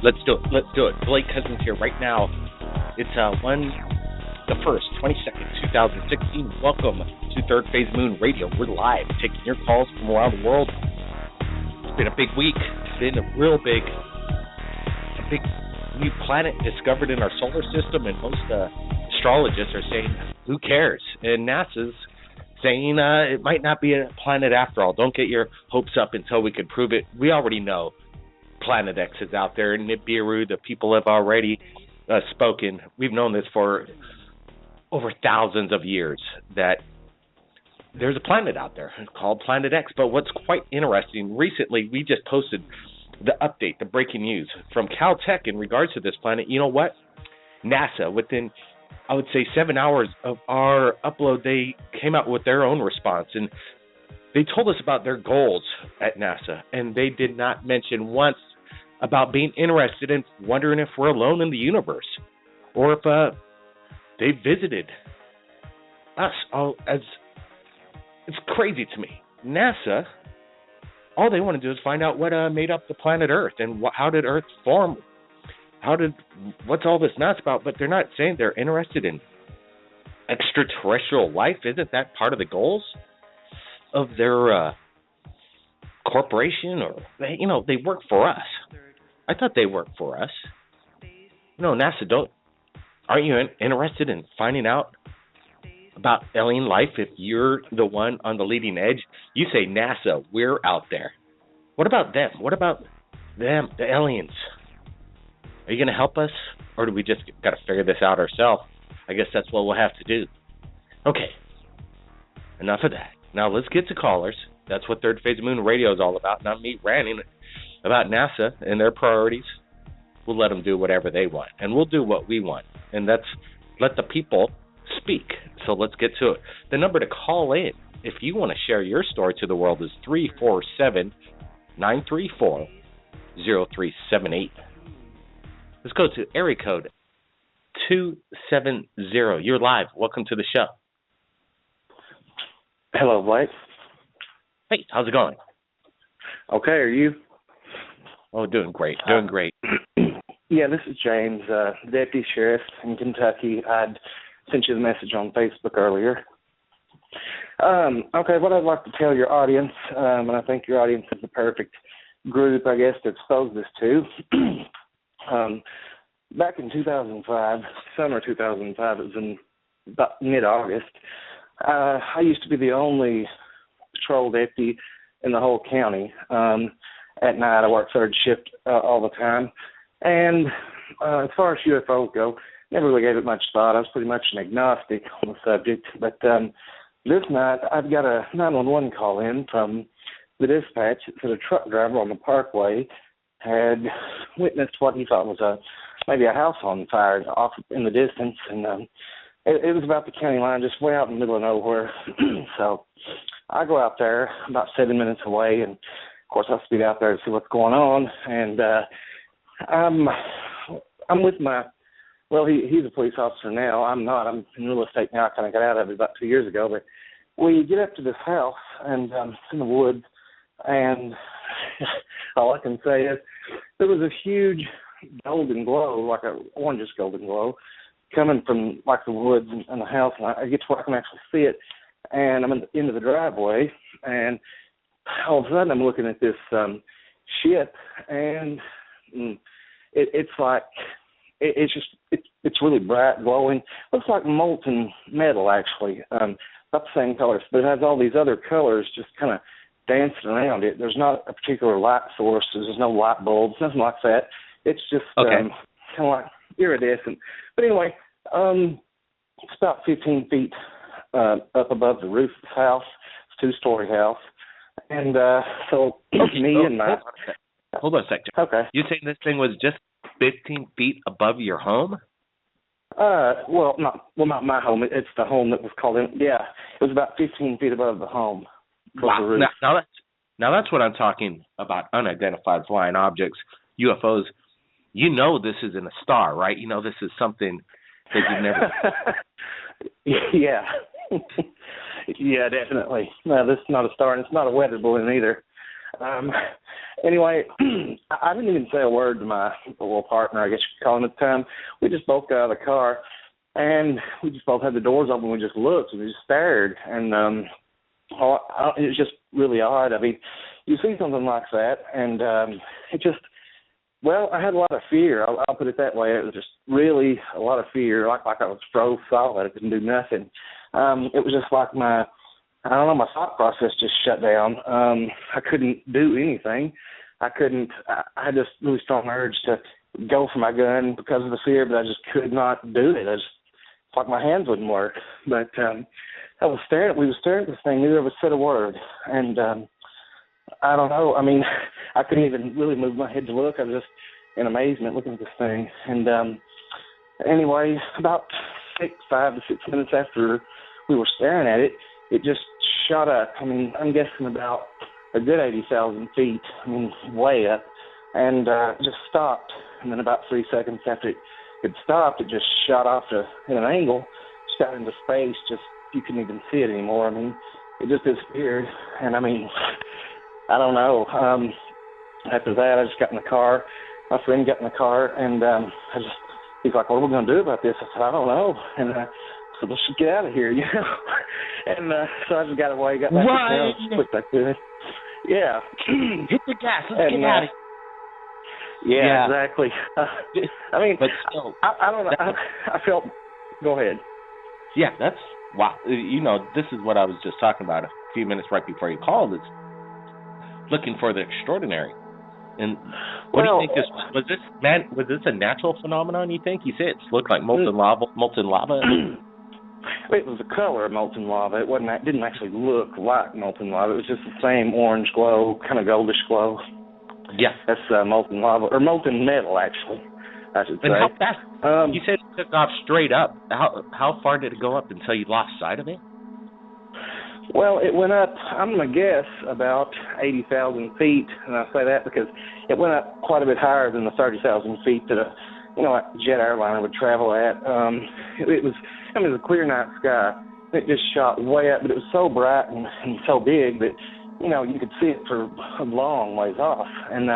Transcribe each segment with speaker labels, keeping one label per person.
Speaker 1: Let's do it. Let's do it. Blake Cousins here right now. It's the 22nd, 2016. Welcome to Third Phase Moon Radio. We're live, taking your calls from around the world. It's been a big week. It's been a big new planet discovered in our solar system, and most astrologists are saying, who cares? And NASA's saying it might not be a planet after all. Don't get your hopes up until we can prove it. We already know Planet X is out there. Nibiru, the people have already spoken. We've known this for over thousands of years, that there's a planet out there called Planet X. But what's quite interesting, recently we just posted the update, the breaking news from Caltech in regards to this planet. You know what? NASA, within, I would say, 7 hours of our upload, they came out with their own response, and they told us about their goals at NASA, and they did not mention once about being interested in wondering if we're alone in the universe, or if they visited us. It's crazy to me. NASA, all they want to do is find out what made up the planet Earth, and how did Earth form. What's all this nuts about? But they're not saying they're interested in extraterrestrial life. Isn't that part of the goals of their corporation? Or they work for us. I thought they worked for us. No, NASA, aren't you interested in finding out about alien life if you're the one on the leading edge? You say, NASA, we're out there. What about them? What about them, the aliens? Are you going to help us, or do we just got to figure this out ourselves? I guess that's what we'll have to do. Okay, enough of that. Now let's get to callers. That's what Third Phase Moon Radio is all about, not me ranting about NASA and their priorities. We'll let them do whatever they want, and we'll do what we want, and that's let the people speak. So let's get to it. The number to call in, if you want to share your story to the world, is 347-934-0378. Let's go to area code 270. You're live. Welcome to the show.
Speaker 2: Hello, Blake.
Speaker 1: Hey, how's it going?
Speaker 2: Okay, are you?
Speaker 1: Oh, doing great. Doing great.
Speaker 2: Yeah, this is James, Deputy Sheriff in Kentucky. I'd sent you the message on Facebook earlier. Okay, what I'd like to tell your audience, and I think your audience is the perfect group, I guess, to expose this to. Back in 2005, summer 2005, it was in about mid-August, I used to be the only patrol deputy in the whole county. At night, I worked third shift all the time. And as far as UFOs go, never really gave it much thought. I was pretty much an agnostic on the subject. But this night, I've got a 911 call in from the dispatch that said a truck driver on the parkway had witnessed what he thought was maybe a house on fire off in the distance. And it was about the county line, just way out in the middle of nowhere. So I go out there about 7 minutes away, and of course I speed out there to see what's going on. And I'm with he's a police officer now. I'm not. I'm in real estate now. I kind of got out of it about 2 years ago. But we get up to this house, and it's in the woods, and all I can say is there was a huge golden glow, like an orangish golden glow, coming from like the woods and the house, and I get to where I can actually see it, and I'm into the driveway, and all of a sudden I'm looking at this ship, and it's like it's really bright, glowing. Looks like molten metal, actually, about the same colors, but it has all these other colors just kind of dancing around it. There's not a particular light source. There's no light bulbs, nothing like that. It's just kind of like iridescent. But anyway, it's about 15 feet up above the roof of the house. It's a two-story house. And so me and my...
Speaker 1: Hold on a second.
Speaker 2: Okay.
Speaker 1: You saying this thing was just 15 feet above your home?
Speaker 2: Well, not my home. It's the home that was called in. Yeah, it was about 15 feet above the home.
Speaker 1: Wow. Now that's what I'm talking about, unidentified flying objects, UFOs. You know this isn't a star, right? You know this is something that you've never...
Speaker 2: Yeah. Yeah, definitely. No, this is not a star, and it's not a weather balloon either. Anyway, I didn't even say a word to my little partner, I guess you could call him at the time. We just both got out of the car, and we just both had the doors open. We just looked, and we just stared, and it was just really odd. I mean, you see something like that, and it just, well, I had a lot of fear. I'll put it that way. It was just really a lot of fear, like I was froze solid. I couldn't do nothing. It was just like my thought process just shut down. I couldn't do anything. I had this really strong urge to go for my gun because of the fear, but I just could not do it. It's like my hands wouldn't work. But we were staring at this thing. Neither of us said a word. And I don't know. I mean, I couldn't even really move my head to look. I was just in amazement looking at this thing. And anyway, about 5 to 6 minutes after we were staring at it, it just shot up. I mean, I'm guessing about a good 80,000 feet. I mean, way up. And just stopped. And then about 3 seconds after it stopped, it just shot off in an angle, shot into space. Just, you couldn't even see it anymore. I mean, it just disappeared. And I mean, I don't know. After that, I just got in the car. My friend got in the car, and he's like, "What are we going to do about this?" I said, "I don't know." And so let's just get out of here, you know. And so I just got away, got back to town, put back to it. Yeah.
Speaker 1: Hit the gas. Let's get out of here.
Speaker 2: Yeah, exactly. I mean,
Speaker 1: but still,
Speaker 2: I don't know. I felt. Go ahead.
Speaker 1: Yeah, that's wow. You know, this is what I was just talking about a few minutes right before you called. It's looking for the extraordinary. And what do you think was this a natural phenomenon, you think? You say it looked like molten lava?
Speaker 2: It was the color of molten lava. It didn't actually look like molten lava. It was just the same orange glow, kind of goldish glow.
Speaker 1: Yeah.
Speaker 2: That's molten lava, or molten metal, actually, I should say.
Speaker 1: And how fast? You said it took off straight up. How far did it go up until you lost sight of it?
Speaker 2: Well, it went up, I'm going to guess, about 80,000 feet, and I say that because it went up quite a bit higher than the 30,000 feet that a jet airliner would travel at. It was a clear night sky. It just shot way up, but it was so bright and so big that, you could see it for a long ways off. And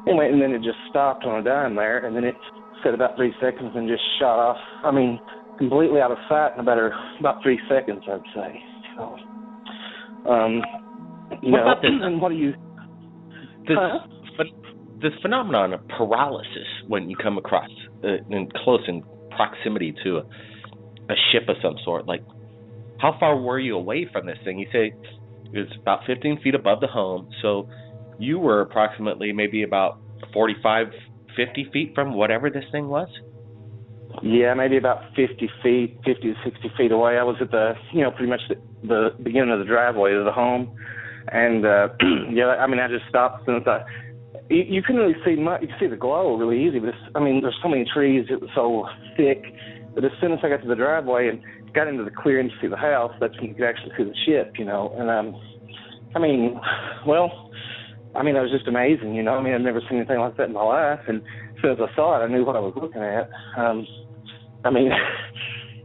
Speaker 2: anyway, and then it just stopped on a dime there, and then it set about 3 seconds and just shot off. I mean, completely out of sight in about 3 seconds, I'd say. So,
Speaker 1: what about this?
Speaker 2: What do you?
Speaker 1: This phenomenon of paralysis when you come across in close in proximity to a ship of some sort. Like, how far were you away from this thing? You say it was about 15 feet above the home, so you were approximately maybe about 45, 50 feet from whatever this thing was?
Speaker 2: Yeah, maybe about 50 to 60 feet away. I was at pretty much the beginning of the driveway to the home. And, I just stopped as soon as you couldn't really see much. You could see the glow really easy, but there's so many trees. It was so thick that as soon as I got to the driveway and got into the clearing to see the house, that's when you could actually see the ship, And, it was just amazing, I've never seen anything like that in my life. And as soon as I saw it, I knew what I was looking at.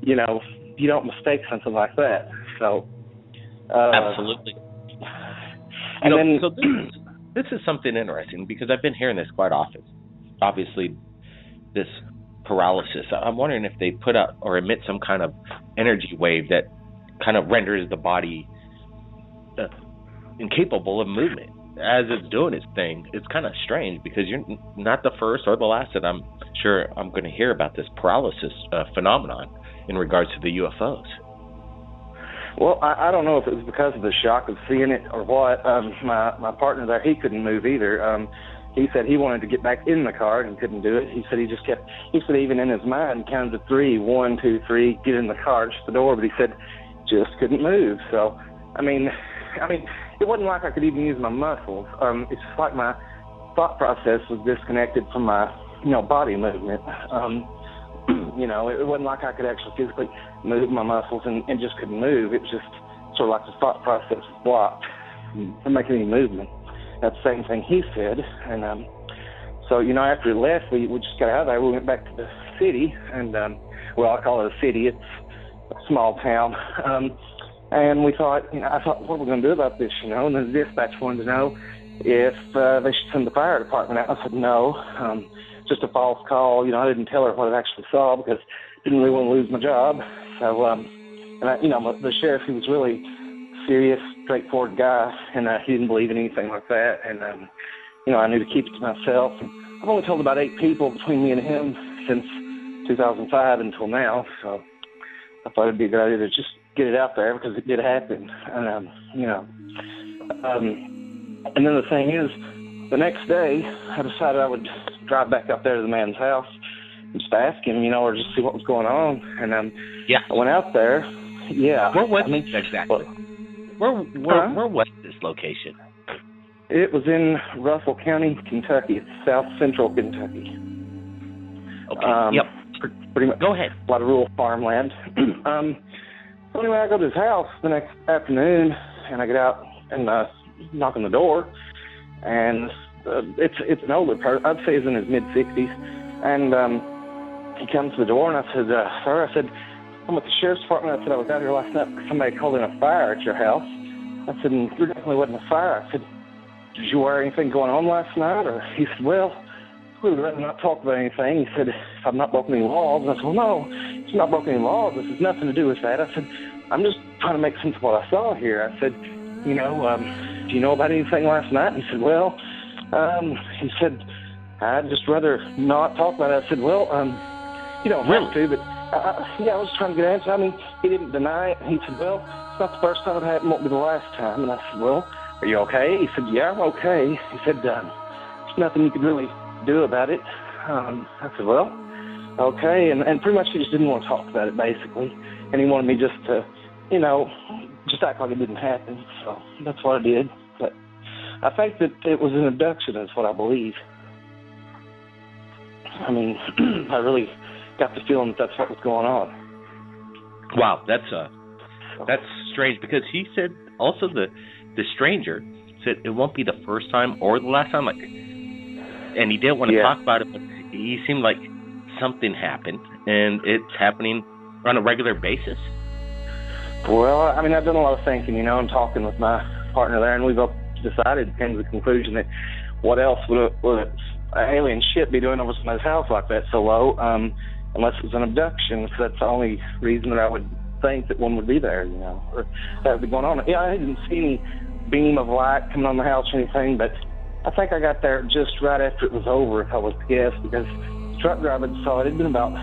Speaker 2: You don't mistake something like that. So,
Speaker 1: absolutely. And so this is something interesting because I've been hearing this quite often. Obviously, this paralysis. I'm wondering if they put out or emit some kind of energy wave that kind of renders the body incapable of movement as it's doing its thing. It's kind of strange because you're not the first or the last that I'm sure I'm going to hear about this paralysis phenomenon in regards to the UFOs.
Speaker 2: Well, I don't know if it was because of the shock of seeing it or what. My partner there, he couldn't move either. He said he wanted to get back in the car and couldn't do it. He said he said even in his mind counted to 3, 1, 2, 3, get in the car, just the door, but he said just couldn't move. So, it wasn't like I could even use my muscles. It's just like my thought process was disconnected from my, body movement. It wasn't like I could actually physically move my muscles and just couldn't move. It was just sort of like the thought process was blocked from making any movement. That's the same thing he said. And so, after he left, we just got out of there. We went back to the city, and, I call it a city. It's a small town. And we thought, I thought, what are we going to do about this, And the dispatch wanted to know, if they should send the fire department out. I said no, just a false call. You know, I didn't tell her what I actually saw because I didn't really want to lose my job. So, the sheriff, he was really serious, straightforward guy, and he didn't believe in anything like that. And I knew to keep it to myself. And I've only told about 8 people between me and him since 2005 until now. So I thought it'd be a good idea to just get it out there because it did happen. And and then the thing is, the next day, I decided I would drive back up there to the man's house and just ask him, or just see what was going on. And I went out there. Yeah.
Speaker 1: Where was exactly? Where was this location?
Speaker 2: It was in Russell County, Kentucky. It's south central Kentucky.
Speaker 1: Okay. Yep.
Speaker 2: Pretty much.
Speaker 1: Go ahead.
Speaker 2: A lot of rural farmland. So anyway, I go to his house the next afternoon, and I get out and knock on the door, and it's an older person. I'd say he's in his mid-60s, and he comes to the door, and I said, "Sir," I said, "I'm with the sheriff's department." I said, "I was out here last night because somebody called in a fire at your house." I said, "And there definitely wasn't a fire." I said, "Did you wear anything going on last night?" Or he said, "Well, we would rather not talk about anything." He said, "If I've not broken any laws." And I said, "Well, no, it's not broken any laws. This has nothing to do with that." I said, "I'm just trying to make sense of what I saw here." I said, "Do you know about anything last night?" And he said, "Well," he said, "I'd just rather not talk about it." I said, "Well, you don't have to, but I was trying to get an answer." I mean, he didn't deny it. He said, "Well, it's not the first time it happened, won't be the last time." And I said, "Well, are you okay?" He said, "Yeah, I'm okay." He said, "There's nothing you could really do about it." I said, "Well, okay." And pretty much he just didn't want to talk about it, basically. And he wanted me just to, just act like it didn't happen. So that's what I did. But I think that it was an abduction is what I believe. I mean, I really got the feeling that that's what was going on.
Speaker 1: Wow, that's strange because he said also the stranger said it won't be the first time or the last time, and he didn't want to talk about it, but he seemed like something happened, and it's happening on a regular basis.
Speaker 2: Well, I mean, I've done a lot of thinking, and talking with my partner there, and we've both decided, came to the conclusion that what else would an alien ship be doing over somebody's house like that so low, unless it was an abduction. So that's the only reason that I would think that one would be there, or that would be going on. Yeah, I didn't see any beam of light coming on the house or anything, but I think I got there just right after it was over, if I was to guess, because the truck driver saw it. It had been about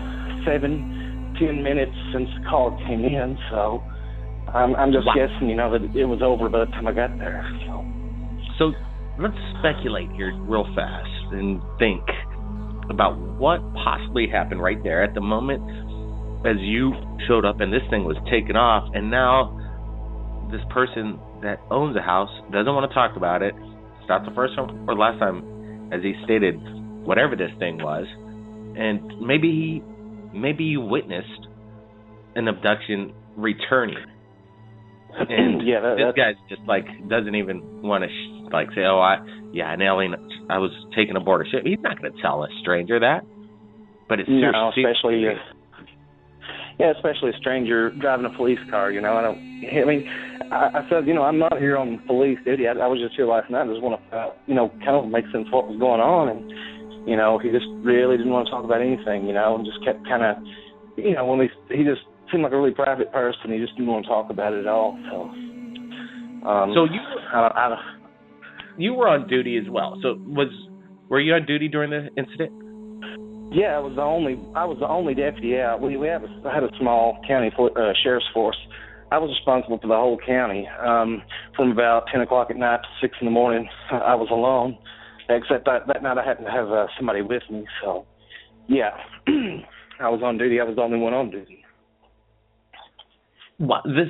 Speaker 2: 7-10 minutes since the call came in, so I'm just guessing, that it was over by the time I got there.
Speaker 1: So let's speculate here real fast and think about what possibly happened right there at the moment as you showed up and this thing was taken off, and now this person that owns the house doesn't want to talk about it. It's not the first time or last time, as he stated, whatever this thing was, and maybe you witnessed an abduction returning. And this guy's just doesn't even want to say, "Oh, an alien. I was taken aboard a ship." He's not going to tell a stranger that. But it's
Speaker 2: especially especially a stranger driving a police car. I said, I'm not here on police duty. I was just here last night. I just want to, kind of make sense of what was going on. And he just really didn't want to talk about anything. And just kept kind of, when he just seemed like a really private person. He just didn't want to talk about it at all. So,
Speaker 1: you were on duty as well. So were you on duty during the incident?
Speaker 2: Yeah, I was the only deputy out. We had a small county sheriff's force. I was responsible for the whole county from about 10 o'clock at night to 6 in the morning. I was alone, except that night I happened to have somebody with me. So, yeah, I was on duty. I was the only one on duty.
Speaker 1: Well, this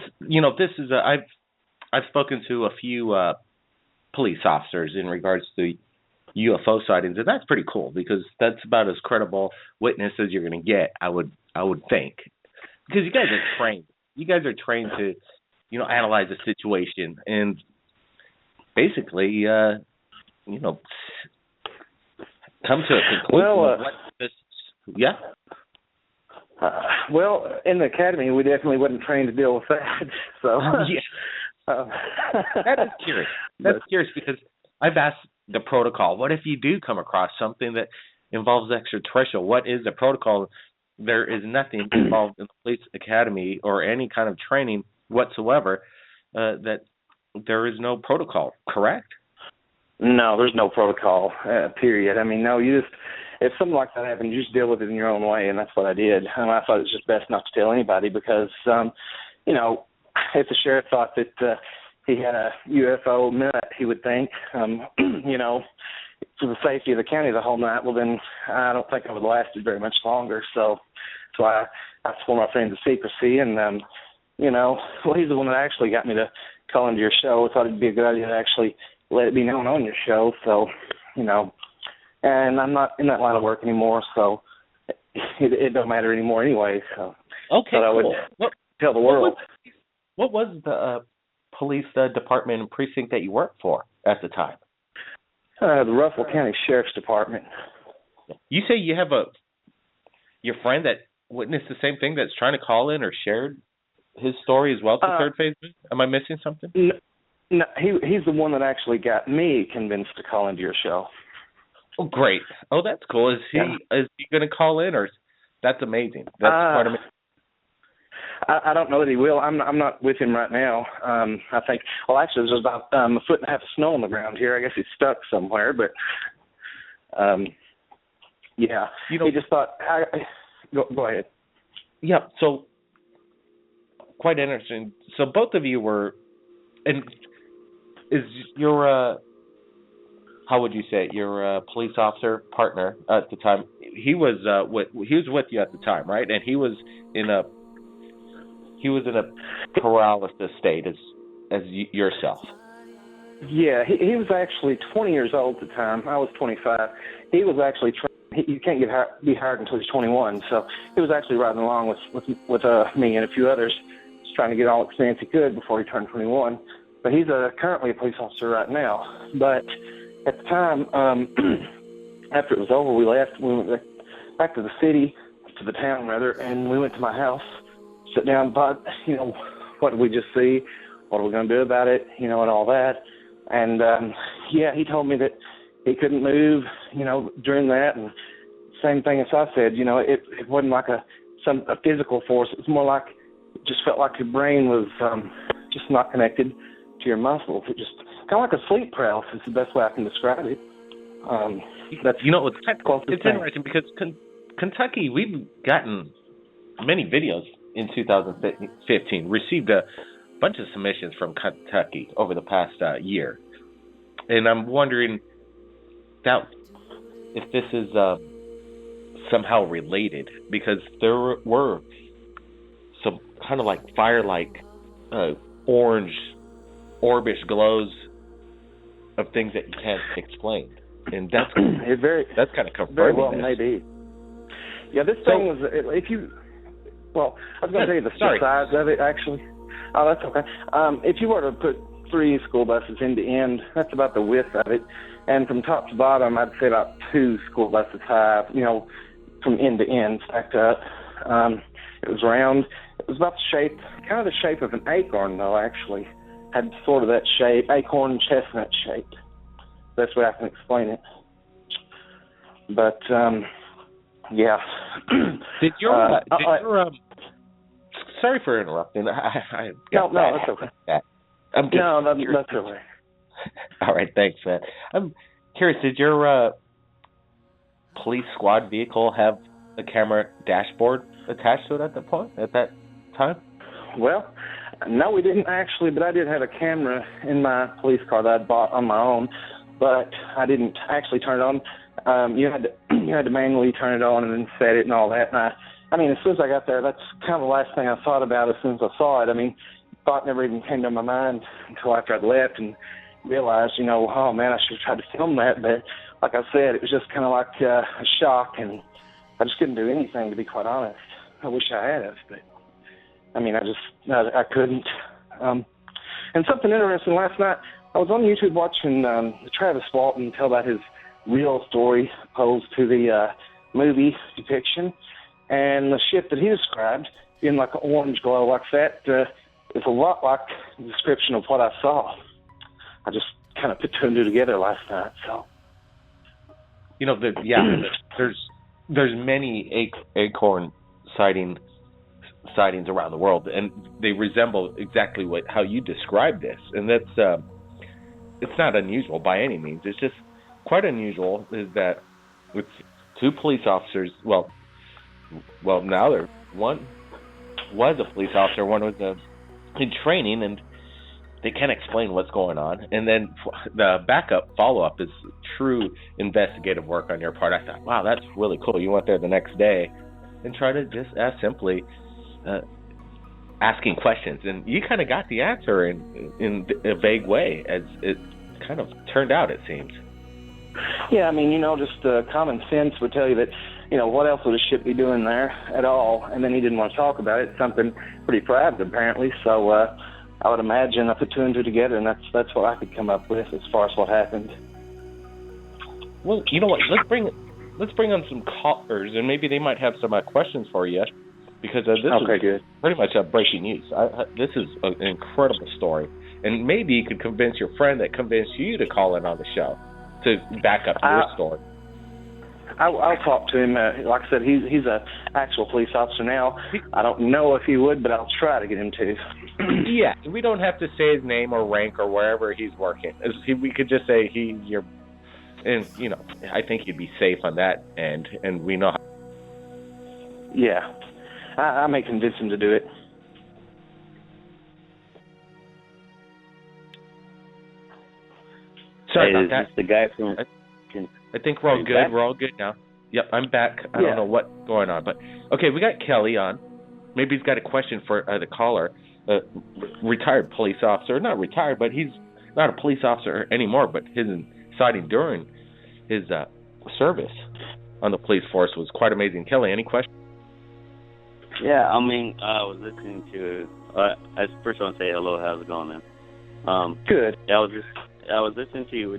Speaker 1: is I've spoken to a few police officers in regards to UFO sightings, and that's pretty cool because that's about as credible witness as you're going to get, I would think, because you guys are trained. You guys are trained to, analyze a situation and basically, come to a conclusion.
Speaker 2: Well, in the academy, we definitely wasn't trained to deal with that. So
Speaker 1: that is curious. That's curious because I've asked the protocol. What if you do come across something that involves extraterrestrial? What is the protocol? There is nothing involved in the police academy or any kind of training whatsoever. That there is no protocol. Correct?
Speaker 2: No, there's no protocol. Period. I mean, no. You just if something like that happens, you just deal with it in your own way, and that's what I did. And I thought it was just best not to tell anybody because, you know, if the sheriff thought that he had a UFO nut, he would think, you know, for the safety of the county the whole night, well, then I don't think I would have lasted very much longer. So I swore my friend to secrecy, and, you know, well, he's the one that actually got me to call into your show. I thought it'd be a good idea to actually let it be known on your show. So, you know, and I'm not in that line of work anymore, so it don't matter anymore anyway. So
Speaker 1: okay,
Speaker 2: I would tell the world.
Speaker 1: What was the police department and precinct that you worked for at the time?
Speaker 2: The Russell County Sheriff's Department.
Speaker 1: You say you have your friend that witnessed the same thing that's trying to call in or shared his story as well to Third Phase? Am I missing something?
Speaker 2: No, he's the one that actually got me convinced to call into your show.
Speaker 1: Oh, great. Oh, that's cool. Is he going to call in, or that's amazing? That's quite amazing.
Speaker 2: I don't know that he will. I'm not with him right now. I think. Well, actually, there's about a foot and a half of snow on the ground here. I guess he's stuck somewhere. But yeah, he just thought. Go ahead.
Speaker 1: Yeah. So quite interesting. So both of you were, and is your how would you say it? Your police officer partner at the time? He was with you at the time, right? And he was in a paralysis state as yourself.
Speaker 2: Yeah, he was actually 20 years old at the time. I was 25. He was actually you can't be hired until he's 21. So he was actually riding along with me and a few others, just trying to get all the experience he could before he turned 21. But he's currently a police officer right now. But at the time, after it was over, we left. We went back to the city, to the town rather, and we went to my house, sit down, thought, you know, what did we just see? What are we going to do about it? You know, and all that. And yeah, he told me that he couldn't move, you know, during that. And same thing as I said, you know, it wasn't like a physical force. It was more like, it just felt like your brain was just not connected to your muscles. It just kind of like a sleep paralysis is the best way I can describe it. That's,
Speaker 1: you know, it's interesting because Kentucky, we've gotten many videos in 2015, received a bunch of submissions from Kentucky over the past year. And I'm wondering if this is somehow related, because there were some kind of like fire-like orange orbish glows of things that you can't explain, and that's kind of confirming
Speaker 2: very well
Speaker 1: this.
Speaker 2: Maybe. Yeah, this thing was Well, I was going to tell you the size of it actually. Oh, that's okay. If you were to put 3 school buses end to end, that's about the width of it, and from top to bottom, I'd say about 2 school buses high. You know, from end to end, stacked up. It was round. It was about kind of the shape of an acorn, though. Actually, had sort of that shape, acorn chestnut shape. That's way I can explain it. But yeah.
Speaker 1: Did your sorry for interrupting.
Speaker 2: No, that's okay. That's okay.
Speaker 1: All right, thanks, man. I'm curious, did your police squad vehicle have a camera dashboard attached to it at that time?
Speaker 2: Well, no, we didn't actually, but I did have a camera in my police car that I'd bought on my own, but I didn't actually turn it on. You had to manually turn it on and then set it and all that. And I mean, as soon as I got there, that's kind of the last thing I thought about as soon as I saw it. I mean, thought never even came to my mind until after I'd left and realized, you know, oh man, I should have tried to film that. But like I said, it was just kind of like a shock, and I just couldn't do anything, to be quite honest. I wish I had, but I mean, I couldn't. And something interesting, last night I was on YouTube watching Travis Walton tell about his real story opposed to the movie depiction, and the shit that he described being like an orange glow like that is a lot like the description of what I saw. kind of put two and two together last night. So,
Speaker 1: you know, there's many acorn sightings around the world, and they resemble exactly how you described this, and that's it's not unusual by any means. It's just quite unusual is that with two police officers. Well, now one was a police officer, one was in training, and they can't explain what's going on. And then the backup follow-up is true investigative work on your part. I thought, wow, that's really cool. You went there the next day and try to just ask simply asking questions, and you kind of got the answer in a vague way, as it kind of turned out, it seems.
Speaker 2: Yeah, I mean, you know, just common sense would tell you that, you know, what else would a ship be doing there at all? And then he didn't want to talk about it. Something pretty private, apparently. So I would imagine I put two and two together, and that's what I could come up with as far as what happened.
Speaker 1: Well, you know what? Let's bring on some callers, and maybe they might have some questions for you, because this is pretty much breaking news. This is an incredible story, and maybe you could convince your friend that convinced you to call in on the show to back up your story.
Speaker 2: I'll talk to him. Like I said, he's an actual police officer now. I don't know if he would, but I'll try to get him to.
Speaker 1: Yeah, we don't have to say his name or rank or wherever he's working. We could just say and you know, I think he'd be safe on that end, and we know.
Speaker 2: Yeah, I may convince him to do it.
Speaker 1: Sorry about that.
Speaker 3: The guy from.
Speaker 1: I think we're all good. Back? We're all good now. Yep, I'm back. I don't know what's going on, but okay, we got Kelly on. Maybe he's got a question for the caller. Retired police officer, not retired, but he's not a police officer anymore. But his sighting during his service on the police force was quite amazing. Kelly, any questions?
Speaker 3: Yeah, I mean, I was listening to. First, I want to say hello. How's it going, man?
Speaker 2: Good.
Speaker 3: I was listening to you.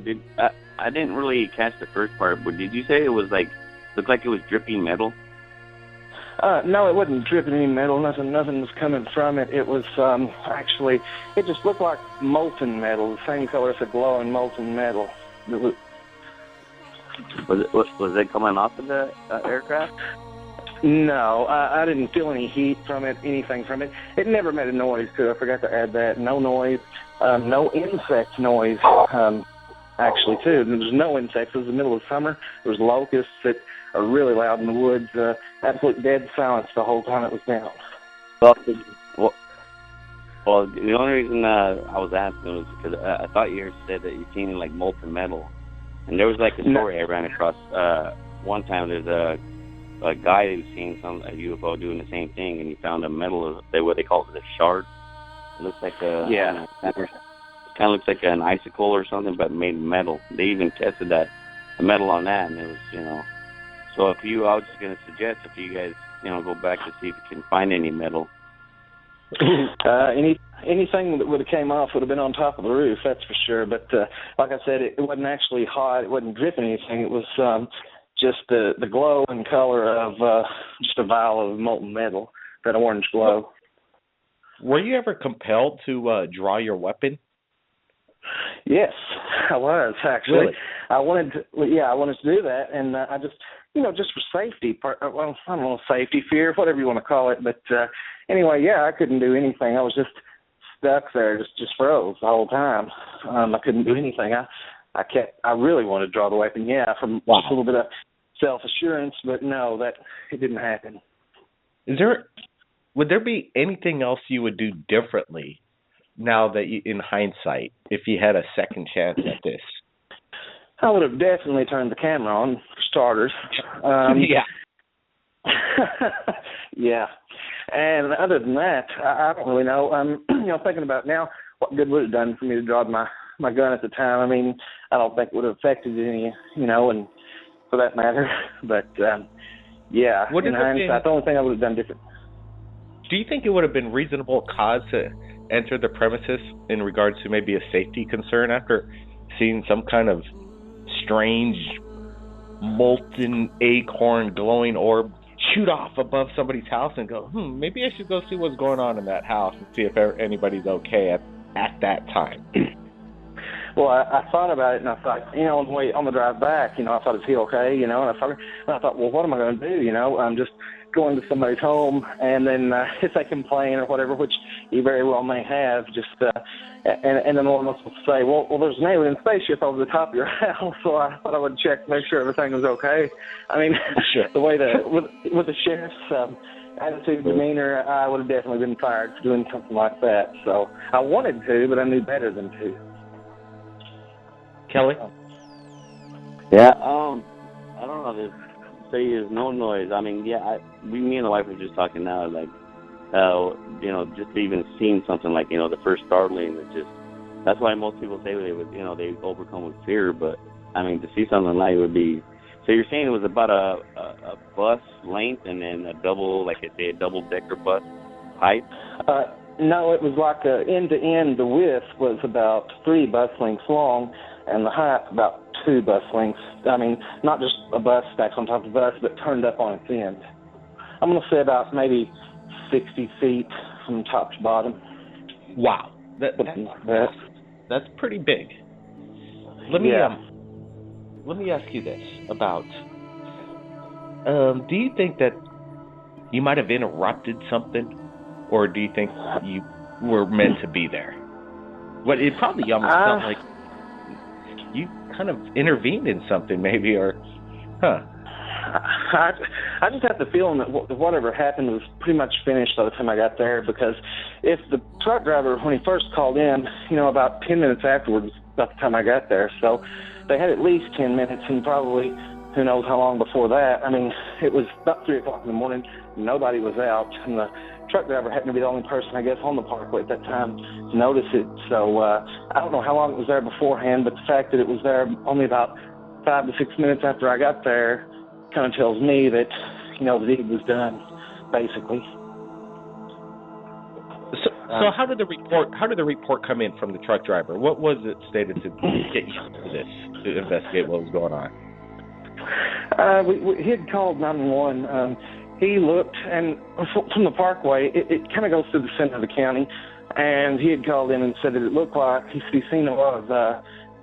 Speaker 3: I didn't really catch the first part, but did you say it was looked like it was dripping metal?
Speaker 2: No, it wasn't dripping any metal. Nothing was coming from it. It was actually, it just looked like molten metal, the same color as a glowing molten metal.
Speaker 3: Was it coming off of the aircraft?
Speaker 2: No, I didn't feel any heat from it, anything from it. It never made a noise, too. I forgot to add that. No noise. No insect noise, actually, too. There was no insects. It was the middle of summer. There was locusts that are really loud in the woods. Absolute dead silence the whole time it was down.
Speaker 3: Well, the only reason I was asking was because I thought you said that you've seen molten metal. And there was a story I ran across. One time there's a guy who's seen a UFO doing the same thing, and he found a metal, what they call it, a shard. It looks like it kind of looks like an icicle or something, but made of metal. They even tested the metal on that, and it was, So I was just going to suggest if you guys, go back to see if you can find any metal.
Speaker 2: Anything that would have came off would have been on top of the roof, that's for sure. But like I said, it wasn't actually hot. It wasn't dripping anything. It was just the glow and color of just a vial of molten metal, that orange glow.
Speaker 1: Were you ever compelled to draw your weapon?
Speaker 2: Yes, I was actually.
Speaker 1: Really?
Speaker 2: I wanted to do that, and I just, just for safety. Well, I don't know, safety, fear, whatever you want to call it. But anyway, I couldn't do anything. I was just stuck there, just froze the whole time. I couldn't do anything. I really wanted to draw the weapon. From just a little bit of self-assurance, but no, that it didn't happen.
Speaker 1: Would there be anything else you would do differently now that in hindsight, if you had a second chance at this?
Speaker 2: I would have definitely turned the camera on, for starters. Yeah. And other than that, I don't really know. Thinking about it now, what good would it have done for me to draw my gun at the time? I mean, I don't think it would have affected any, and for that matter. But, in hindsight, the only thing I would have done different.
Speaker 1: Do you think it would have been reasonable cause to enter the premises in regards to maybe a safety concern after seeing some kind of strange molten acorn glowing orb shoot off above somebody's house and go, maybe I should go see what's going on in that house and see if anybody's okay at that time?
Speaker 2: Well, I thought about it, and I thought, on the drive back, I thought, is he okay, and I thought, well, what am I going to do, I'm just going to somebody's home, and then if they complain or whatever, which you very well may have, just, and then one of us will say, well, there's an alien spaceship over the top of your house, so I thought I would check to make sure everything was okay. I mean, sure. The way with the sheriff's attitude, demeanor, I would have definitely been fired for doing something like that. So I wanted to, but I knew better than to.
Speaker 1: Kelly?
Speaker 3: Yeah, I don't know. There's no noise. I mean, me and the wife were just talking now, like, just even seeing something like, the first startling, that's why most people say they would, they overcome with fear. But I mean, to see something like it would be. So you're saying it was about a bus length and then a double-decker bus height?
Speaker 2: No, it was like end to end. The width was about 3 bus lengths long, and the height about 2 bus lengths. I mean, not just a bus stacked on top of a bus, but turned up on its end. I'm going to say about maybe 60 feet from top to bottom.
Speaker 1: Wow, that's pretty big. Let me ask you this about, do you think that you might have interrupted something, or do you think you were meant to be there? Well, it probably almost felt like you kind of intervened in something maybe, or,
Speaker 2: I just had the feeling that whatever happened was pretty much finished by the time I got there, because if the truck driver, when he first called in, about 10 minutes afterwards, about the time I got there, so they had at least 10 minutes, and probably who knows how long before that. I mean, it was about 3 o'clock in the morning. Nobody was out, and the truck driver happened to be the only person, I guess, on the parkway at that time to notice it. So I don't know how long it was there beforehand, but the fact that it was there only about 5 to 6 minutes after I got there kind of tells me that, the deed was done, basically.
Speaker 1: So how did the report come in from the truck driver? What was it stated to get you to this, to investigate what was going on?
Speaker 2: He had called 911. He looked, and from the parkway, it kind of goes through the center of the county, and he had called in and said that it looked like he'd seen a lot of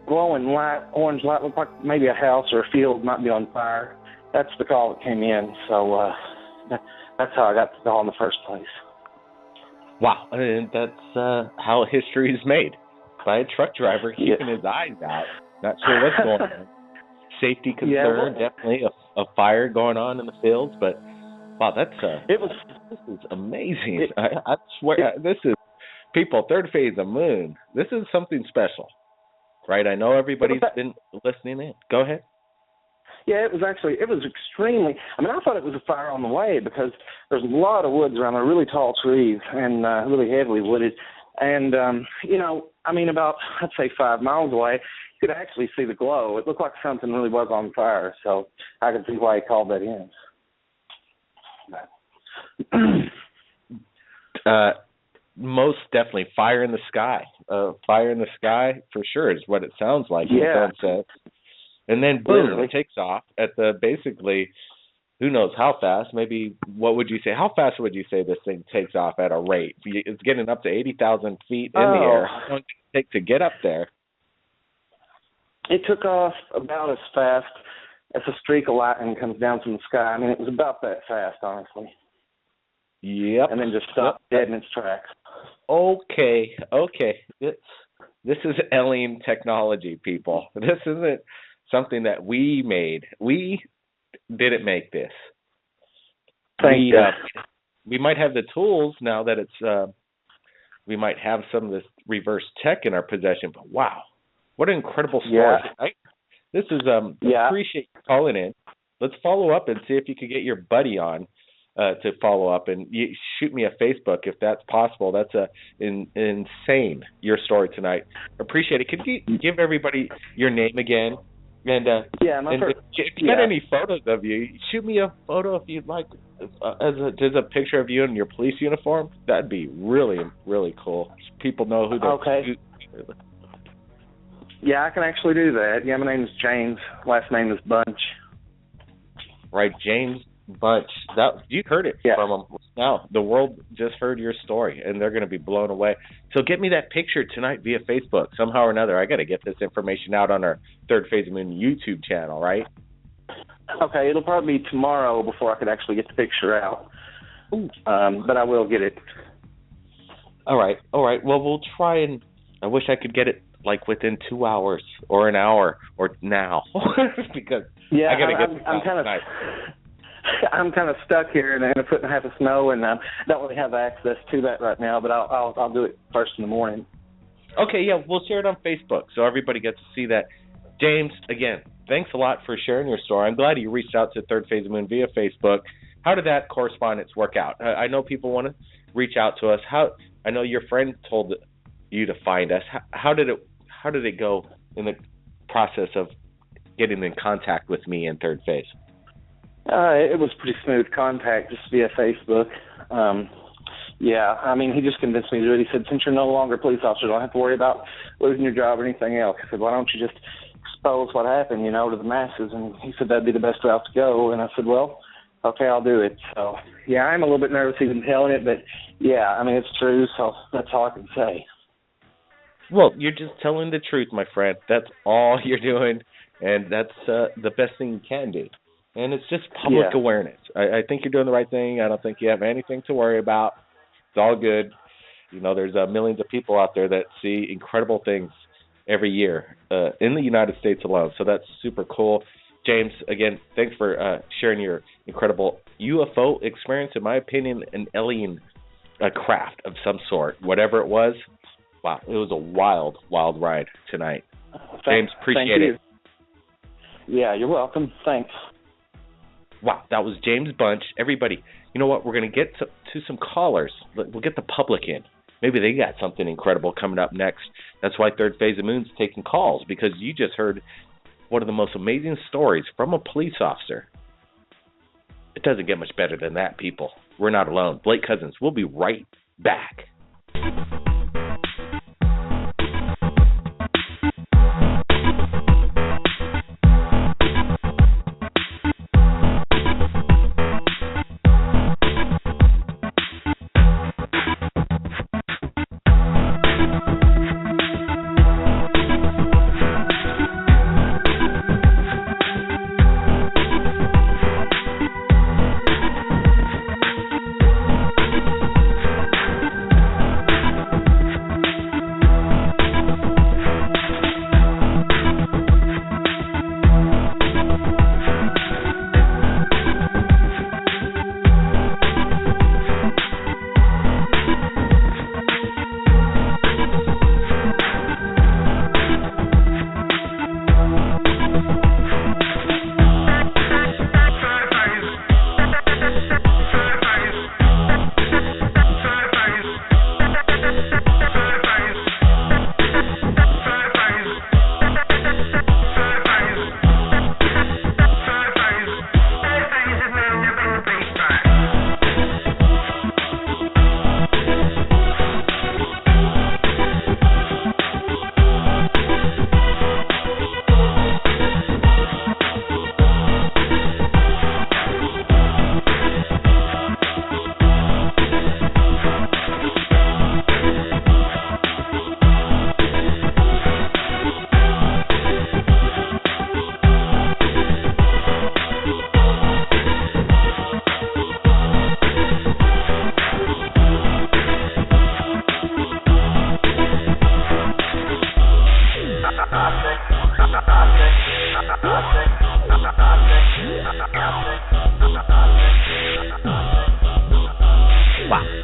Speaker 2: glowing light, orange light, looked like maybe a house or a field might be on fire. That's the call that came in, so that's how I got the call in the first place.
Speaker 1: Wow, and that's how history is made, by a truck driver keeping his eyes out, not sure what's going on. Safety concern, definitely a fire going on in the fields, but wow, this is amazing. I swear, this is, people, third phase of moon. This is something special, right? I know everybody's been listening in. Go ahead.
Speaker 2: Yeah, it was extremely, I mean, I thought it was a fire on the way because there's a lot of woods around there, really tall trees and really heavily wooded. And, about, I'd say 5 miles away, you could actually see the glow. It looked like something really was on fire, so I could see why he called that in.
Speaker 1: Most definitely fire in the sky. Fire in the sky for sure is what it sounds like.
Speaker 2: Yeah.
Speaker 1: And then boom, it takes off at basically, who knows how fast, maybe, what would you say, how fast would you say this thing takes off at a rate? It's getting up to 80,000 feet in the air. How long did it take to get up there?
Speaker 2: It took off about as fast as a streak of lightning comes down from the sky. I mean, it was about that fast, honestly.
Speaker 1: Yep.
Speaker 2: And then just stopped dead in its tracks.
Speaker 1: Okay. This is alien technology, people. This isn't something that we made. We didn't make this. We might have the tools now that it's, we might have some of this reverse tech in our possession, but wow, what an incredible story.
Speaker 2: Yeah.
Speaker 1: This is, appreciate you calling in. Let's follow up and see if you could get your buddy on to follow up, and you shoot me a Facebook if that's possible. That's insane, your story tonight. Appreciate it. Could you give everybody your name again? And if you got any photos of you, shoot me a photo if you'd like. There's a picture of you in your police uniform. That'd be really, really cool. So people know who they're.
Speaker 2: Okay. Yeah, I can actually do that. Yeah, my name is James. Last name is Bunch.
Speaker 1: Right, James Bunch. You heard it from him. No, the world just heard your story, and they're going to be blown away. So get me that picture tonight via Facebook, somehow or another. I got to get this information out on our Third Phase of Moon YouTube channel, right?
Speaker 2: Okay, it'll probably be tomorrow before I could actually get the picture out. But I will get it.
Speaker 1: All right. Well, we'll try, and I wish I could get it like within 2 hours or an hour or now, because I got to get this out tonight.
Speaker 2: I'm kind of stuck here in a foot and a half of snow, and I don't really have access to that right now. But I'll do it first in the morning.
Speaker 1: Okay, yeah, we'll share it on Facebook so everybody gets to see that. James, again, thanks a lot for sharing your story. I'm glad you reached out to Third Phase of Moon via Facebook. How did that correspondence work out? I know people want to reach out to us. I know your friend told you to find us. How did it go in the process of getting in contact with me in Third Phase?
Speaker 2: It was pretty smooth contact just via Facebook. Yeah, I mean, he just convinced me to do it. He said, since you're no longer a police officer, you don't have to worry about losing your job or anything else. He said, why don't you just expose what happened, to the masses? And he said that'd be the best route to go. And I said, well, okay, I'll do it. So, yeah, I'm a little bit nervous even telling it, but, yeah, I mean, it's true, so that's all I can say.
Speaker 1: Well, you're just telling the truth, my friend. That's all you're doing, and that's the best thing you can do. And it's just public awareness. I think you're doing the right thing. I don't think you have anything to worry about. It's all good. There's millions of people out there that see incredible things every year in the United States alone. So that's super cool. James, again, thanks for sharing your incredible UFO experience. In my opinion, an alien craft of some sort. Whatever it was, wow, it was a wild, wild ride tonight. James, appreciate it.
Speaker 2: Yeah, you're welcome. Thanks.
Speaker 1: Wow, that was James Bunch. Everybody, you know what? We're going to get to some callers. We'll get the public in. Maybe they got something incredible coming up next. That's why Third Phase of Moon's taking calls, because you just heard one of the most amazing stories from a police officer. It doesn't get much better than that, people. We're not alone. Blake Cousins, we'll be right back.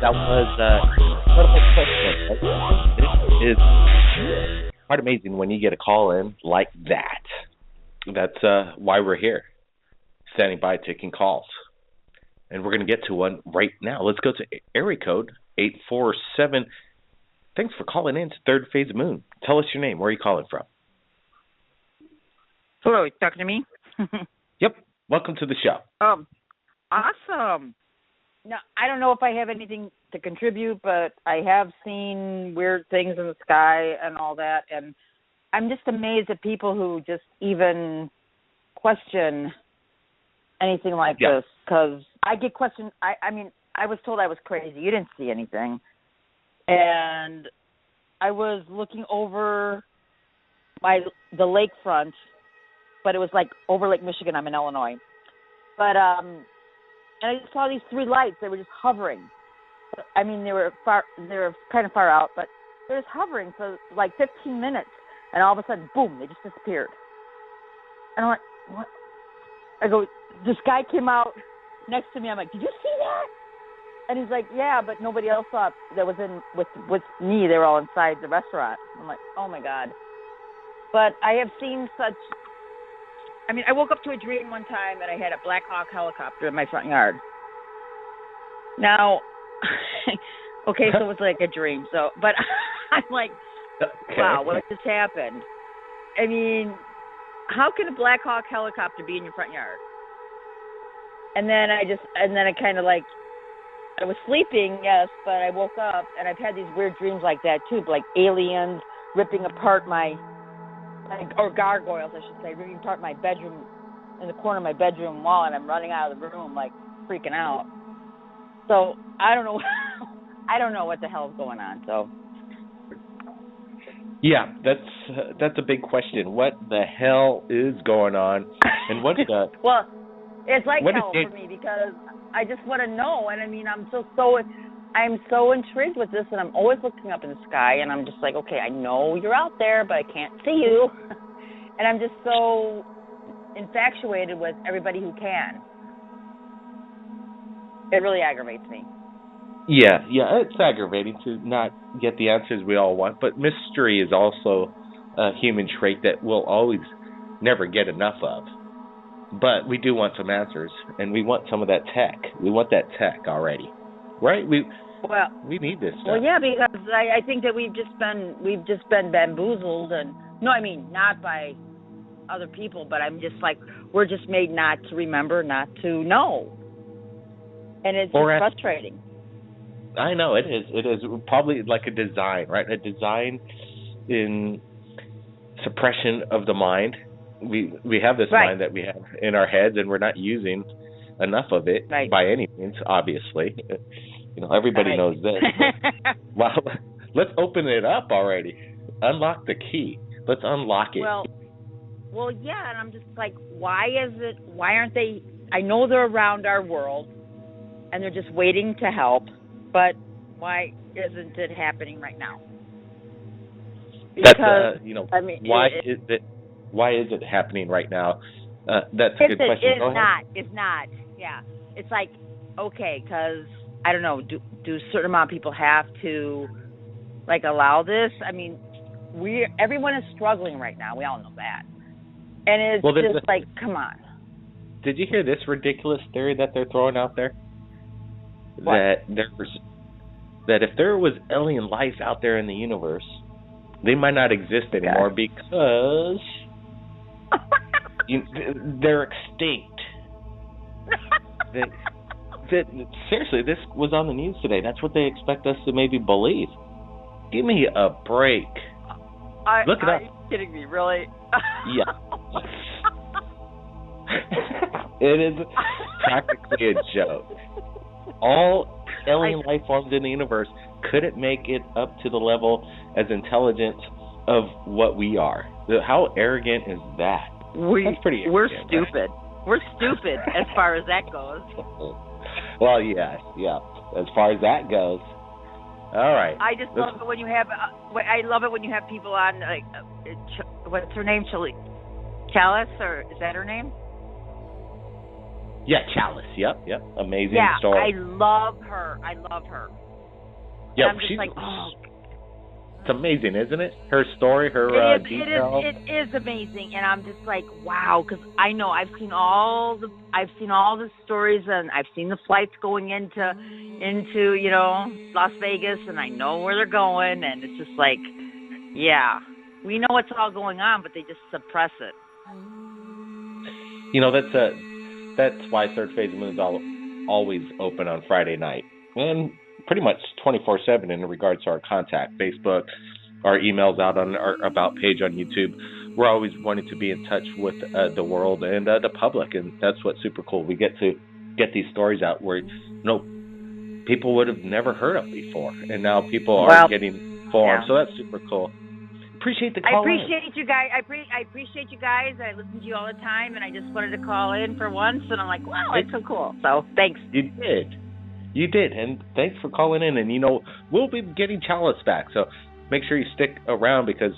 Speaker 1: That was incredible question. It is quite amazing when you get a call in like that. That's why we're here, standing by taking calls. And we're going to get to one right now. Let's go to area code 847. Thanks for calling in to Third Phase of Moon. Tell us your name. Where are you calling from?
Speaker 4: Hello, you talking to me?
Speaker 1: Yep. Welcome to the show.
Speaker 4: Awesome. Now, I don't know if I have anything to contribute, but I have seen weird things in the sky and all that, and I'm just amazed at people who just even question anything like this, because I get questioned. I I was told I was crazy. You didn't see anything. And I was looking over the lakefront, but it was like over Lake Michigan. I'm in Illinois. But and I just saw these 3 lights. They were just hovering. I mean, they were kind of far out, but they were just hovering for like 15 minutes. And all of a sudden, boom, they just disappeared. And I'm like, what? I go, this guy came out next to me. I'm like, did you see that? And he's like, yeah, but nobody else saw it that was in with me. They were all inside the restaurant. I'm like, oh, my God. But I have seen such – I mean, I woke up to a dream one time and I had a Black Hawk helicopter in my front yard. Now, okay, so it was like a dream. So, but I'm like, wow, what just happened? I mean – how can a Black Hawk helicopter be in your front yard? And then I kind of like, I was sleeping, yes, but I woke up and I've had these weird dreams like that too, like aliens ripping apart or gargoyles, I should say, ripping apart my bedroom, in the corner of my bedroom wall, and I'm running out of the room like freaking out. So I don't know, I don't know what the hell is going on. So.
Speaker 1: Yeah, that's a big question. What the hell is going on? And what the
Speaker 4: well, it's like hell for me because I just want to know. And I mean, I'm so intrigued with this, and I'm always looking up in the sky, and I'm just like, okay, I know you're out there, but I can't see you. And I'm just so infatuated with everybody who can. It really aggravates me.
Speaker 1: Yeah, it's aggravating to not get the answers we all want, but mystery is also a human trait that we'll always never get enough of. But we do want some answers, and we want some of that tech. We want that tech already, right? We need this stuff.
Speaker 4: Well, yeah, because I think that we've just been bamboozled, and no, I mean not by other people, but I'm just like we're just made not to remember, not to know, and it's just frustrating.
Speaker 1: I know it is. It is probably like a design, right? A design in suppression of the mind. We have this mind that we have in our heads, and we're not using enough of it by any means. Obviously, everybody knows this. Well, let's open it up already. Unlock the key. Let's unlock it.
Speaker 4: Well, yeah, and I'm just like, why aren't they? I know they're around our world, and they're just waiting to help. But why isn't it happening right now? Because,
Speaker 1: why is it happening right now? That's a good question.
Speaker 4: It's not. Yeah. It's like, okay, because, I don't know, do a certain amount of people have to, like, allow this? I mean, everyone is struggling right now. We all know that. And it's just like, come on.
Speaker 1: Did you hear this ridiculous theory that they're throwing out there?
Speaker 4: What?
Speaker 1: That if there was alien life out there in the universe, they might not exist anymore because they're extinct. Seriously, this was on the news today. That's what they expect us to maybe believe. Give me a break. Look it up.
Speaker 4: Are you kidding me? Really?
Speaker 1: Yeah. It is practically a joke. All alien life forms in the universe couldn't make it up to the level as intelligent of what we are. How arrogant is that? That's pretty arrogant.
Speaker 4: We're stupid. Right? We're stupid as far as that goes.
Speaker 1: Well, yeah. As far as that goes. All right.
Speaker 4: I just love it when you have. I love it when you have people on. Like, what's her name? Chalice, or is that her name?
Speaker 1: Yeah, Chalice. Yep. Amazing
Speaker 4: I
Speaker 1: story.
Speaker 4: love her.
Speaker 1: Yeah,
Speaker 4: she's like,
Speaker 1: it's amazing, isn't it? Her story, her detail.
Speaker 4: It is amazing, and I'm just like, wow, because I know I've seen all the stories, and I've seen the flights going into Las Vegas, and I know where they're going, and it's just like, yeah, we know what's all going on, but they just suppress it.
Speaker 1: That's why Third Phase of the Moon is always open on Friday night, and pretty much 24/7 in regards to our contact, Facebook, our emails out on our About page on YouTube. We're always wanting to be in touch with the world and the public, and that's what's super cool. We get to get these stories out where people would have never heard of before, and now people are
Speaker 4: Well,
Speaker 1: getting informed.
Speaker 4: yeah.
Speaker 1: So that's super cool. Appreciate the call.
Speaker 4: I appreciate you guys. I appreciate you guys. I listen to you all the time, and I just wanted to call in for once. And I'm like, wow, it's so cool. So thanks.
Speaker 1: You did, and thanks for calling in. And we'll be getting Chalice back, so make sure you stick around, because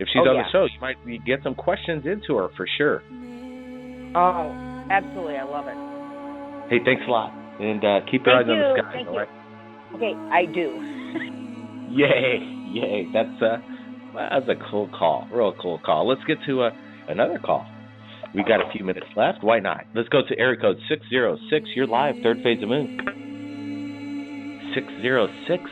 Speaker 1: if she's on the show, you might get some questions into her for sure.
Speaker 4: Oh, absolutely, I love it.
Speaker 1: Hey, thanks a lot, and keep your eyes on the sky. All right?
Speaker 4: Okay, I do.
Speaker 1: Yay! That's a cool call, real cool call. Let's get to another call. We got a few minutes left. Why not? Let's go to area code 606. You're live, Third Phase of Moon. 606.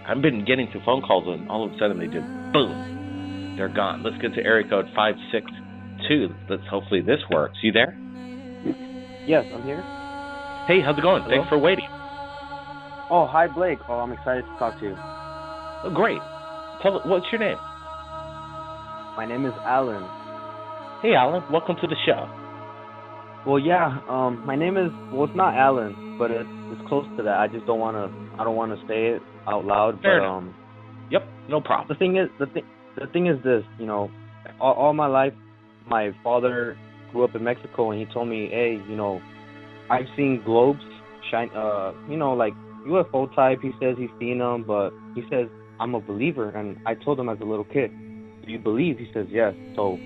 Speaker 1: I've been getting to phone calls, and all of a sudden they do boom. They're gone. Let's get to area code 562. Hopefully this works. You there?
Speaker 5: Yes, I'm here.
Speaker 1: Hey, how's it going?
Speaker 5: Hello?
Speaker 1: Thanks for waiting.
Speaker 5: Oh, hi, Blake. Oh, I'm excited to talk to you.
Speaker 1: Oh, great. What's your name?
Speaker 5: My name is Alan.
Speaker 1: Hey, Alan. Welcome to the show.
Speaker 5: Well, yeah. My name is. Well, it's not Alan, but it's close to that. I just don't want to. I don't want to say it out loud.
Speaker 1: Fair
Speaker 5: but
Speaker 1: enough. Yep. No problem.
Speaker 5: The thing is this. All my life, my father grew up in Mexico, and he told me, hey, I've seen globes shine. Like UFO type. He says he's seen them, but he says I'm a believer, and I told him as a little kid, do you believe? He says yes. So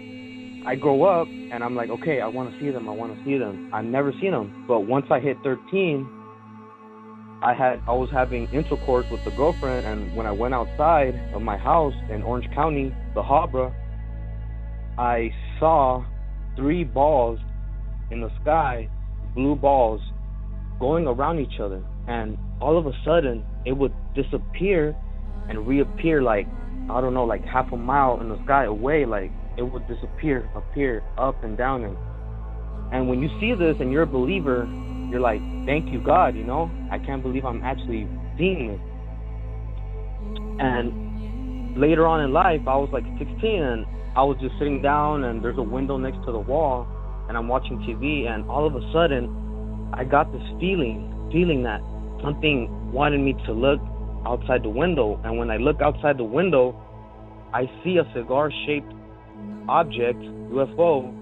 Speaker 5: I grow up, and I'm like, okay, I want to see them. I've never seen them. But once I hit 13, I was having intercourse with the girlfriend, and when I went outside of my house in Orange County, the Habra, I saw 3 balls in the sky, blue balls, going around each other. And all of a sudden, it would disappear and reappear like, I don't know, like half a mile in the sky away, like it would disappear, appear, up and down. And when you see this and you're a believer, you're like, thank you, God, I can't believe I'm actually seeing this. And later on in life, I was like 16, and I was just sitting down, and there's a window next to the wall, and I'm watching TV, and all of a sudden, I got this feeling that something wanted me to look outside the window. And when I look outside the window, I see a cigar-shaped object, UFO,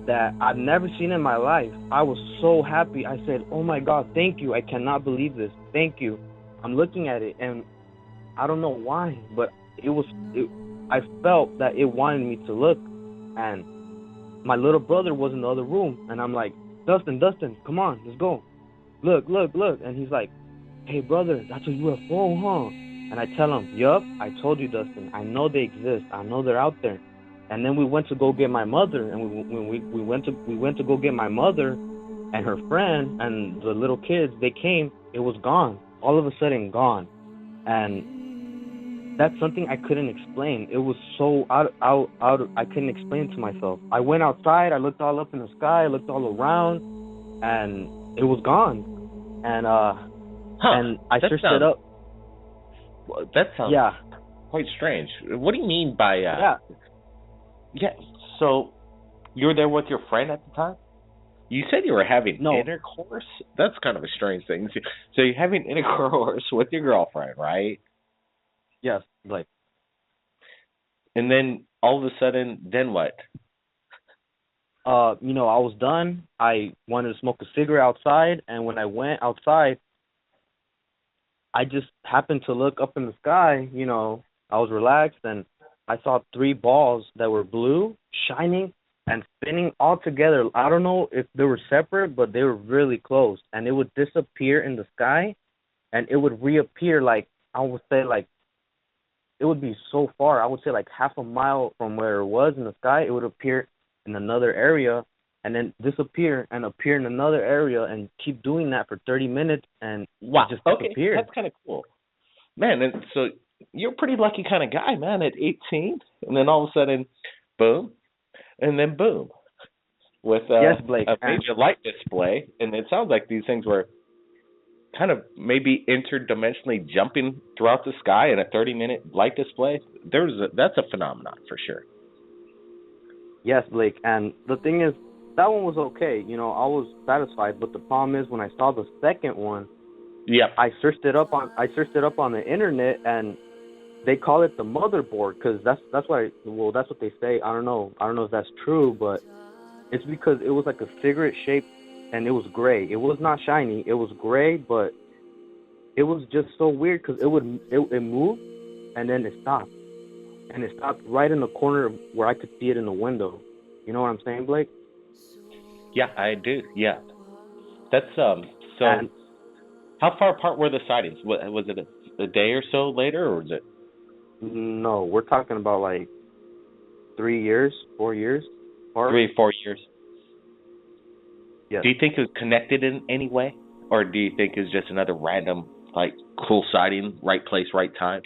Speaker 5: that I've never seen in my life. I was so happy. I said, oh my God, thank you. I cannot believe this. Thank you. I'm looking at it, and I don't know why, but I felt that it wanted me to look. And my little brother was in the other room, and I'm like, Dustin, come on, let's go. Look. And he's like, hey, brother, that's a UFO, huh? And I tell him, yup, I told you, Dustin. I know they exist. I know they're out there. And then we went to go get my mother, and when we went to go get my mother and her friend and the little kids, they came. It was gone. All of a sudden, gone. And that's something I couldn't explain. It was so out. I couldn't explain it to myself. I went outside. I looked all up in the sky. I looked all around, and it was gone. And and I searched it up.
Speaker 1: That sounds quite strange. What do you mean by Yeah. So you were there with your friend at the time? You said you were having intercourse? That's kind of a strange thing. So you're having intercourse with your girlfriend, right?
Speaker 5: Yes, Blake.
Speaker 1: And then all of a sudden, then what?
Speaker 5: I was done. I wanted to smoke a cigarette outside, and when I went outside, I just happened to look up in the sky. I was relaxed, and I saw 3 balls that were blue, shining, and spinning all together. I don't know if they were separate, but they were really close. And it would disappear in the sky, and it would reappear like, I would say, like, it would be so far. I would say like half a mile from where it was in the sky. It would appear in another area and then disappear and appear in another area and keep doing that for 30 minutes and just disappear.
Speaker 1: That's kind of cool. Man, and so you're a pretty lucky kind of guy, man, at 18. And then all of a sudden, boom, and then boom. With
Speaker 5: yes, Blake.
Speaker 1: A major light display. And it sounds like these things were kind of maybe interdimensionally jumping throughout the sky in a 30-minute light display. That's a phenomenon for sure.
Speaker 5: Yes, Blake. And the thing is, that one was okay. I was satisfied. But the problem is when I saw the second one,
Speaker 1: Yep.
Speaker 5: I searched it up on the internet, and they call it the motherboard because that's what they say. I don't know if that's true, but it's because it was like a cigarette shape, and it was gray. It was not shiny. It was gray, but it was just so weird because it moved, and then it stopped, and it stopped right in the corner where I could see it in the window. You know what I'm saying, Blake?
Speaker 1: Yeah, I do. Yeah. That's so.
Speaker 5: And
Speaker 1: how far apart were the sightings? Was it a day or so later, or was it?
Speaker 5: No, we're talking about like 3 years, 4 years. Apart.
Speaker 1: 3 or 4 years.
Speaker 5: Yes.
Speaker 1: Do you think it was connected in any way, or do you think it's just another random, like, cool sighting, right place, right time?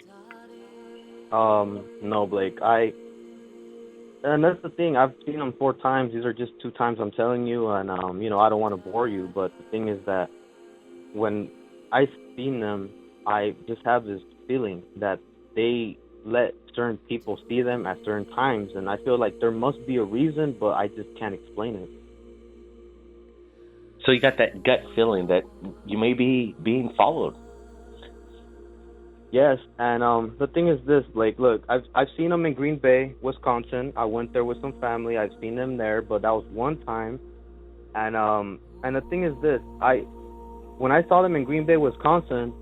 Speaker 5: No, Blake. And that's the thing. I've seen them 4 times. These are just 2 times I'm telling you, and I don't want to bore you, but the thing is that when I've seen them, I just have this feeling that they let certain people see them at certain times, and I feel like there must be a reason, but I just can't explain it.
Speaker 1: So you got that gut feeling that you may be being followed.
Speaker 5: Yes, and the thing is this, Blake. Look, I've seen them in Green Bay, Wisconsin. I went there with some family. I've seen them there, but that was one time. And the thing is this, when I saw them in Green Bay, Wisconsin,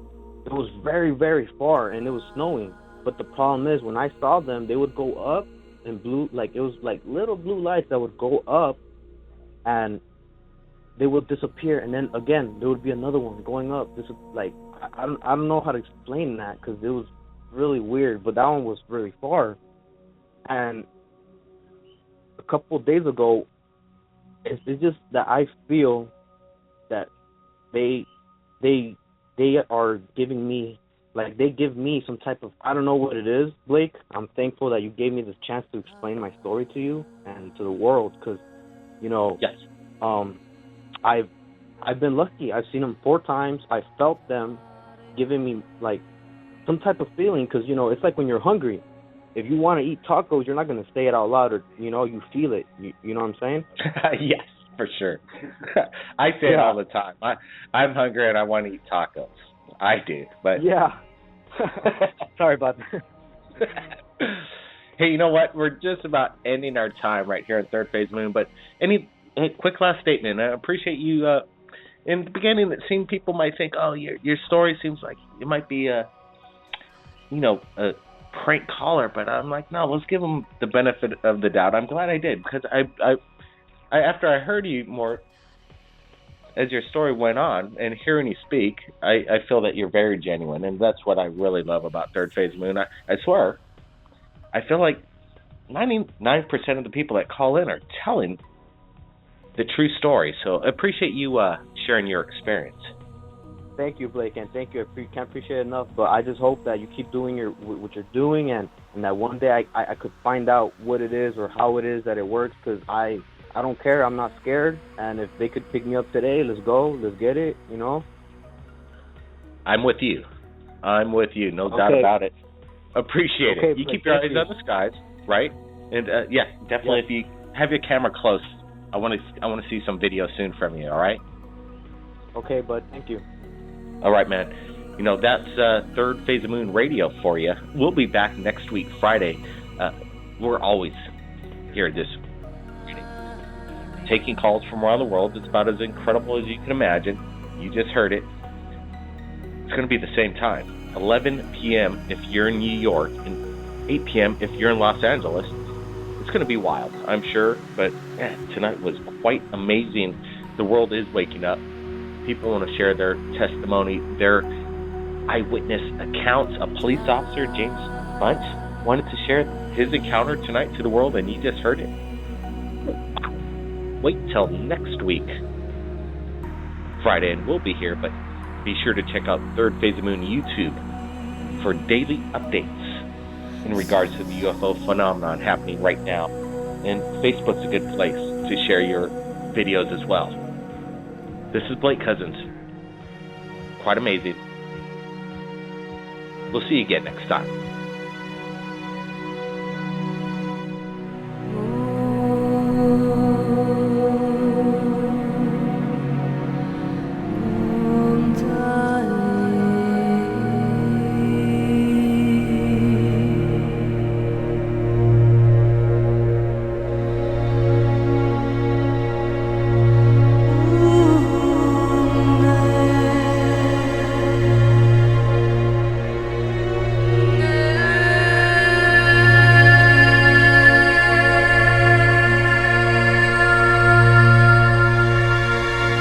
Speaker 5: it was very, very far, and it was snowing. But the problem is, when I saw them, they would go up in blue, like it was like little blue lights that would go up, and they would disappear, and then again there would be another one going up. This is like I don't know how to explain that because it was really weird. But that one was really far, and a couple of days ago, it's just that I feel that they are giving me, like, they give me some type of, I don't know what it is, Blake. I'm thankful that you gave me this chance to explain my story to you and to the world because,
Speaker 1: Yes.
Speaker 5: I've been lucky. I've seen them 4 times. I felt them giving me, like, some type of feeling because, it's like when you're hungry. If you want to eat tacos, you're not going to say it out loud or, you feel it. You know what I'm saying?
Speaker 1: Yes, for sure. I say it all the time. I'm hungry and I want to eat tacos. I do, but...
Speaker 5: Yeah. Sorry about that.
Speaker 1: Hey, you know what? We're just about ending our time right here at Third Phase Moon, but any quick last statement? I appreciate you... in the beginning, it seemed people might think, oh, your story seems like it might be a prank caller, but I'm like, no, let's give them the benefit of the doubt. I'm glad I did, because I after I heard you more as your story went on and hearing you speak, I feel that you're very genuine, and that's what I really love about Third Phase Moon. I swear, I feel like 99% of the people that call in are telling the true story. So I appreciate you sharing your experience.
Speaker 5: Thank you, Blake, and thank you. I can't appreciate it enough, but I just hope that you keep doing what you're doing, and that one day I could find out what it is or how it is that it works, because I don't care. I'm not scared, and if they could pick me up today, let's go. Let's get it,
Speaker 1: I'm with you. No doubt about it. Appreciate it. You keep your eyes on the skies, right? And definitely. If you have your camera close, I want to see some video soon from you. All right?
Speaker 5: Okay, bud. Thank you.
Speaker 1: All right, man. That's Third Phase of Moon Radio for you. We'll be back next week, Friday. We're always here at this, taking calls from around the world. It's about as incredible as you can imagine. You just heard it. It's going to be the same time, 11 p.m. if you're in New York, and 8 p.m. if you're in Los Angeles. It's going to be wild, I'm sure, but tonight was quite amazing. The world is waking up. People want to share their testimony, their eyewitness accounts. A police officer, James Bunch, wanted to share his encounter tonight to the world, and you just heard it. Wait till next week, Friday, and we'll be here, but be sure to check out Third Phase of Moon YouTube for daily updates in regards to the UFO phenomenon happening right now. And Facebook's a good place to share your videos as well. This is Blake Cousins. Quite amazing. We'll see you again next time.